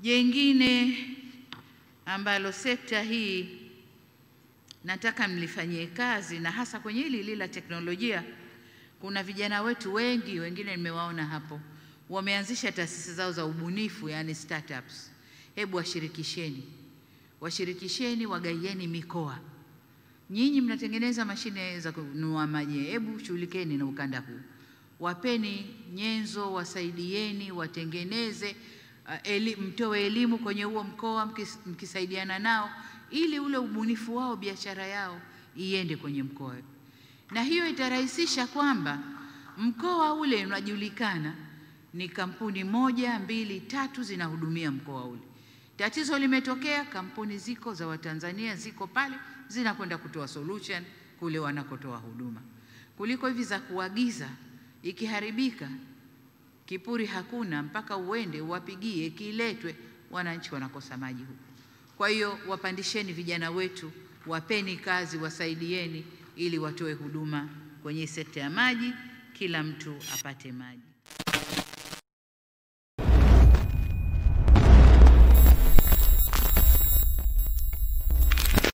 Jengine ambalo sekta hii nataka mlifanyie kazi, na hasa kwenye hili la teknolojia, kuna vijana wetu wengi, wengine nimewaona hapo, wameanzisha taasisi zao za ubunifu, yani startups. Hebu washirikisheni, wagaieni mikoa. Nyinyi mnatengeneza mashine za kununua maji, hebu shughulikeni na ukanda huu. Wapeni nyenzo, wasaidieni, watengeneze, mtoe elimu kwenye huo mkoa mkisaidiana nao, ili ule ubunifu wao, biashara yao iende kwenye mkoa. Na hiyo itarahisisha kwamba mkoa ule unajulikana, ni kampuni 1, 2, 3 zinahudumia mkoa ule. Tatizo limetokea, kampuni ziko za Watanzania ziko pale, zinakwenda kutoa solution kule wanakotoa huduma, kuliko hivi za kuagiza. Ikiharibika, kipuri hakuna, mpaka uende uwapigie kiletwe, wananchi wanakosa maji huko. Kwa hiyo wapandisheni vijana wetu, wapeni kazi, wasaidieni ili watoe huduma kwenye sekta ya maji, kila mtu apate maji.